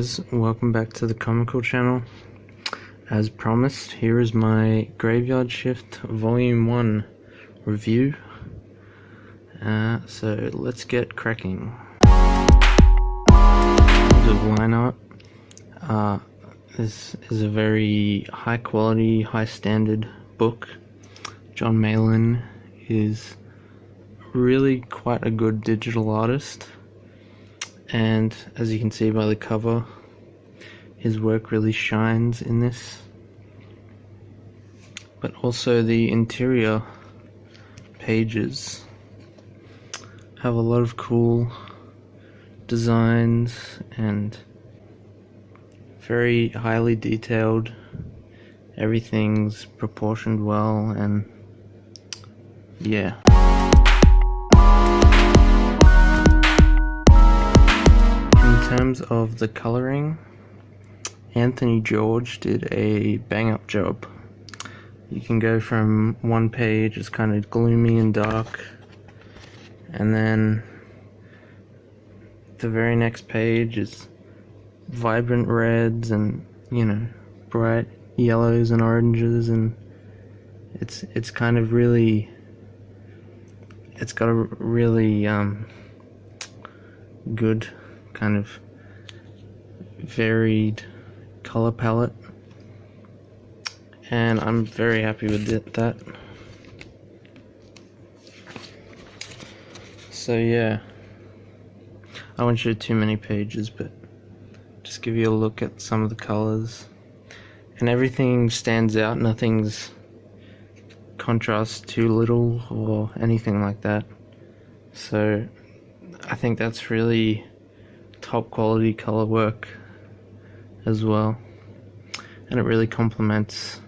guys, welcome back to the comical channel. As promised, here is my Graveyard Shift Volume 1 review. So let's get cracking. The line art. This is a very high quality, high standard book. John Malin is really quite a good digital artist. And as you can see by the cover, his work really shines in this. But also the interior pages have a lot of cool designs and very highly detailed. Everything's proportioned well, and yeah. In terms of the coloring, Anthony George did a bang-up job. You can go from one page, it's kind of gloomy and dark, and then the very next page is vibrant reds and, you know, bright yellows and oranges, and it's kind of really, it's got a really good kind of varied color palette, and I'm very happy with that. So yeah, I won't show too many pages, but just give you a look at some of the colors, and everything stands out. Nothing's contrast too little or anything like that, so I think that's really top quality color work as well, and it really complements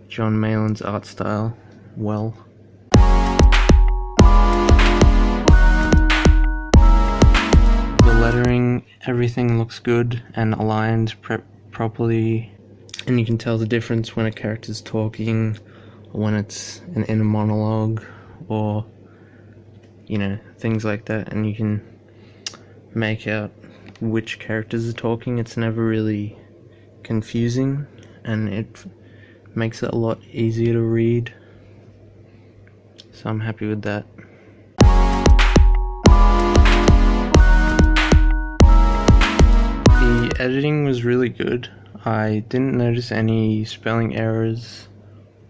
John Malin's art style well. The lettering, everything looks good and aligned properly, and you can tell the difference when a character's talking or when it's an inner monologue, or you know, things like that, and you can make out which characters are talking. It's never really confusing, and it makes it a lot easier to read, so I'm happy with that. The editing was really good. I didn't notice any spelling errors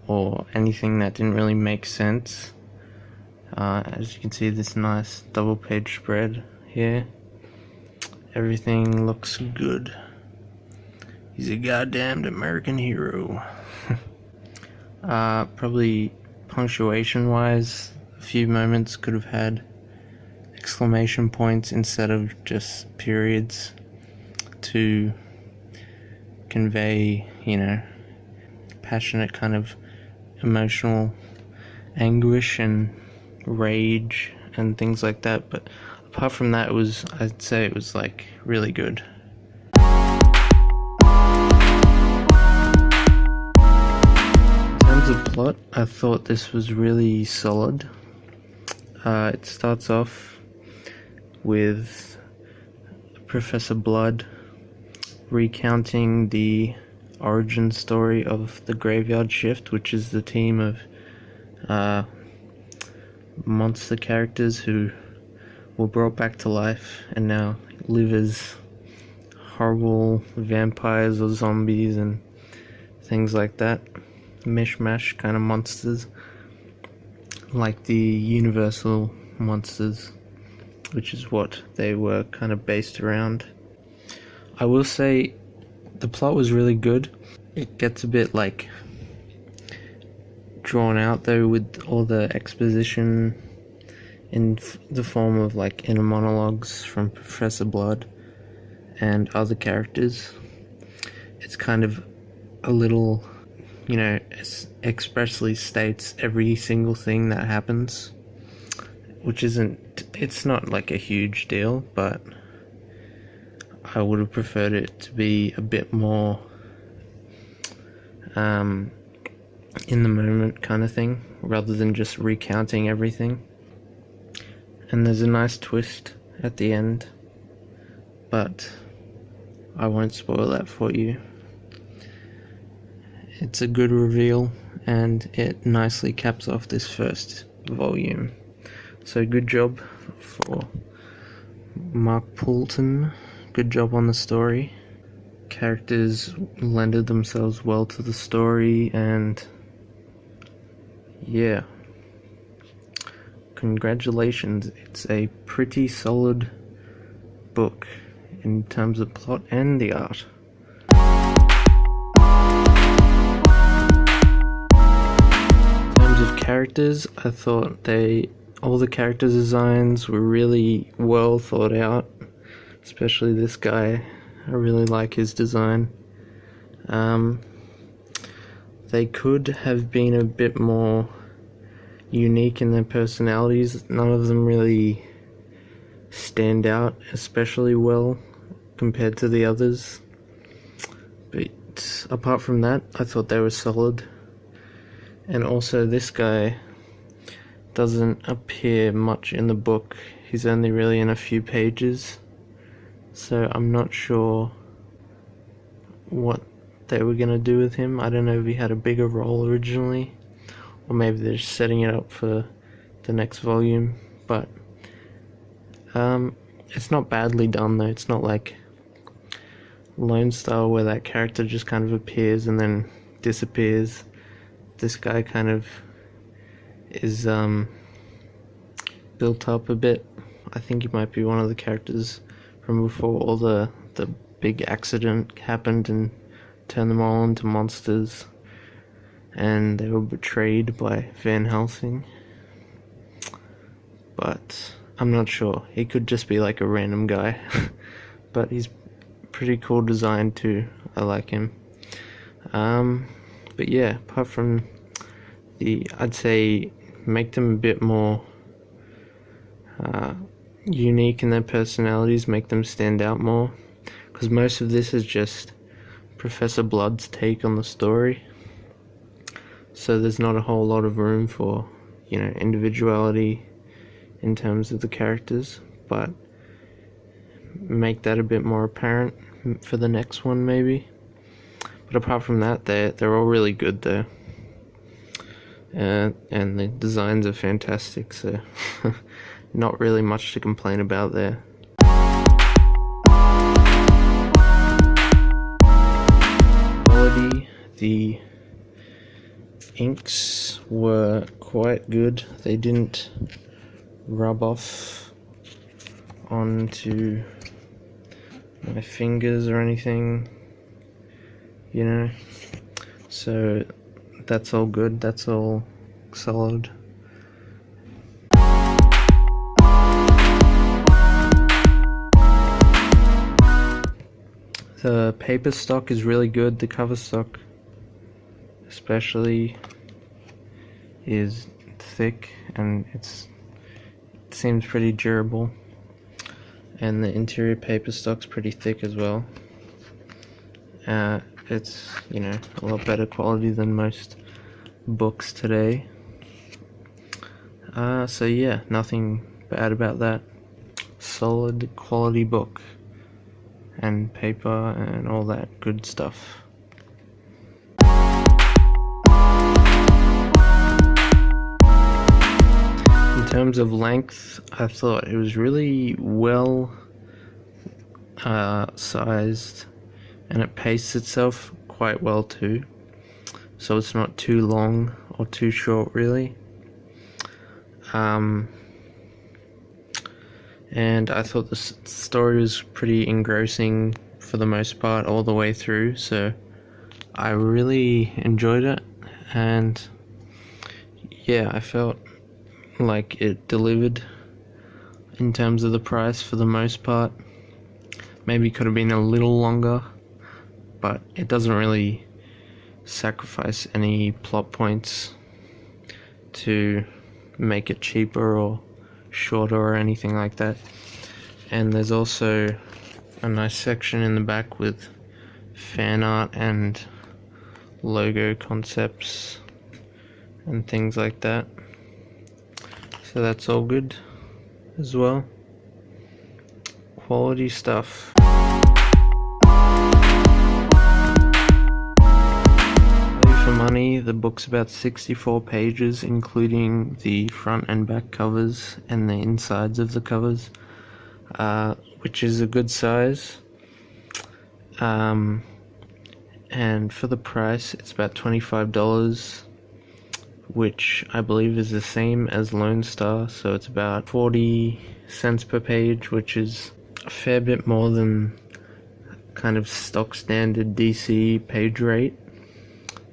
or anything that didn't really make sense. As you can see, this nice double page spread here. Everything looks good. He's a goddamned American hero. Probably punctuation wise, a few moments could have had exclamation points instead of just periods to convey, you know, passionate kind of emotional anguish and rage and things like that. But apart from that, I'd say it was like really good. In terms of plot, I thought this was really solid. It starts off with Professor Blood recounting the origin story of the Graveyard Shift, which is the team of monster characters who were brought back to life and now live as horrible vampires or zombies and things like that. Mishmash kind of monsters, like the Universal monsters, which is what they were kind of based around. I will say the plot was really good. It gets a bit like drawn out though with all the exposition in the form of like inner monologues from Professor Blood and other characters. It's kind of a little, you know, expressly states every single thing that happens, which it's not like a huge deal, but I would have preferred it to be a bit more in the moment kind of thing, rather than just recounting everything. And there's a nice twist at the end, but I won't spoil that for you. It's a good reveal, and it nicely caps off this first volume. So good job for Mark Poulton. Good job on the story. Characters lended themselves well to the story, and yeah, congratulations. It's a pretty solid book in terms of plot and the art. In terms of characters, I thought all the character designs were really well thought out, especially this guy. I really like his design. They could have been a bit more unique in their personalities. None of them really stand out especially well compared to the others. But apart from that, I thought they were solid. And also, this guy doesn't appear much in the book. He's only really in a few pages. So I'm not sure what they were going to do with him. I don't know if he had a bigger role originally, or maybe they're just setting it up for the next volume. But it's not badly done though. It's not like Lone Star where that character just kind of appears and then disappears. This guy kind of is built up a bit. I think he might be one of the characters from before all the big accident happened and turned them all into monsters, and they were betrayed by Van Helsing. But I'm not sure. He could just be like a random guy. But he's pretty cool design too. I like him. But yeah, apart from I'd say make them a bit more unique in their personalities, make them stand out more, because most of this is just Professor Blood's take on the story, so there's not a whole lot of room for, individuality in terms of the characters, but make that a bit more apparent for the next one maybe. But apart from that, they're all really good though, and the designs are fantastic, so not really much to complain about there. Quality, the inks were quite good. They didn't rub off onto my fingers or anything, so that's all good, that's all solid. The paper stock is really good. The cover stock especially is thick, and it seems pretty durable, and the interior paper stock's pretty thick as well. It's a lot better quality than most books today. So yeah, nothing bad about that. Solid quality book, and paper and all that good stuff. In terms of length, I thought it was really well sized, and it paced itself quite well too, so it's not too long or too short really. And I thought the story was pretty engrossing for the most part all the way through, so I really enjoyed it, and yeah, I felt like it delivered in terms of the price for the most part. Maybe it could have been a little longer, but it doesn't really sacrifice any plot points to make it cheaper or shorter or anything like that. And there's also a nice section in the back with fan art and logo concepts and things like that, so that's all good as well. Quality stuff. for money. The book's about 64 pages, including the front and back covers and the insides of the covers, which is a good size. And for the price, it's about $25, which I believe is the same as Lone Star, so it's about 40 cents per page, which is a fair bit more than kind of stock standard DC page rate,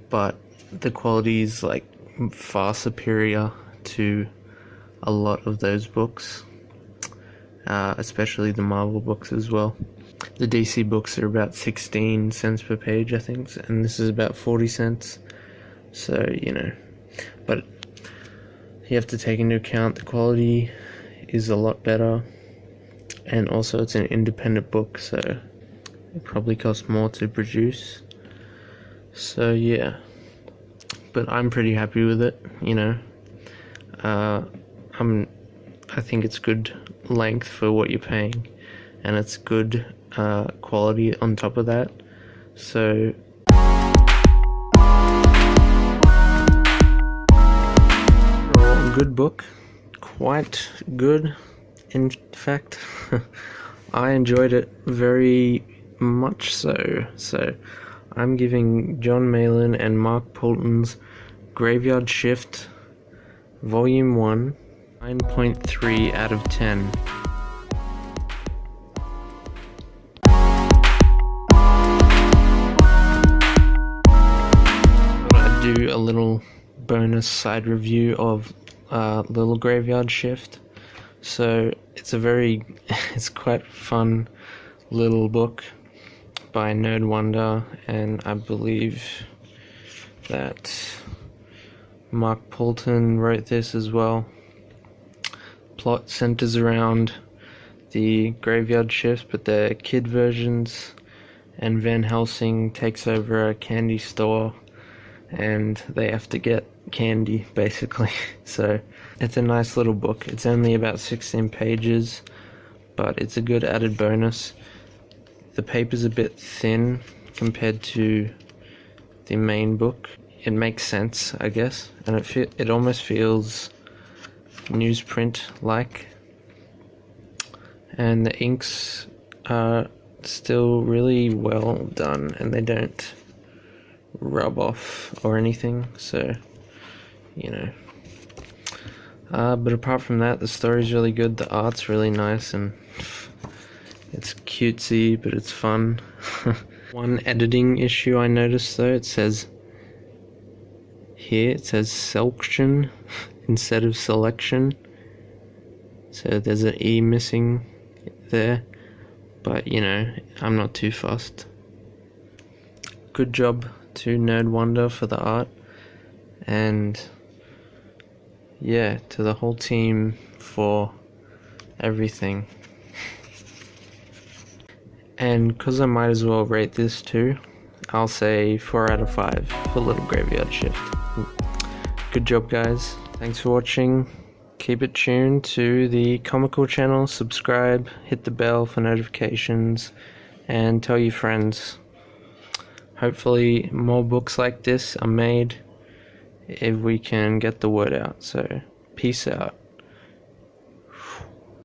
but the quality is like far superior to a lot of those books, especially the Marvel books as well. The DC books are about 16 cents per page, I think, and this is about 40 cents, so but you have to take into account the quality is a lot better, and also it's an independent book, so it probably costs more to produce. So yeah, but I'm pretty happy with it. I think it's good length for what you're paying, and it's good quality on top of that. So overall, good book, quite good. In fact, I enjoyed it very much so. So I'm giving John Malin and Mark Poulton's Graveyard Shift Volume 1 9.3 out of 10. I do a little bonus side review of Little Graveyard Shift. So it's quite fun little book by Nerd Wonder, and I believe that Mark Poulton wrote this as well. Plot centers around the graveyard shift, but they're kid versions, and Van Helsing takes over a candy store and they have to get candy, basically. So it's a nice little book. It's only about 16 pages, but it's a good added bonus. The paper's a bit thin compared to the main book. It makes sense, I guess, and it almost feels newsprint like, and the inks are still really well done, and they don't rub off or anything, so but apart from that, the story's really good, the art's really nice, and it's cutesy, but it's fun. One editing issue I noticed though, it says selection instead of selection, so there's an E missing there, but I'm not too fussed. Good job to Nerd Wonder for the art, and yeah, to the whole team for everything. And because I might as well rate this too, I'll say 4 out of 5 for Little Graveyard Shift. Good job, guys. Thanks for watching. Keep it tuned to the Comical channel, subscribe, hit the bell for notifications, and tell your friends. Hopefully more books like this are made if we can get the word out. So peace out.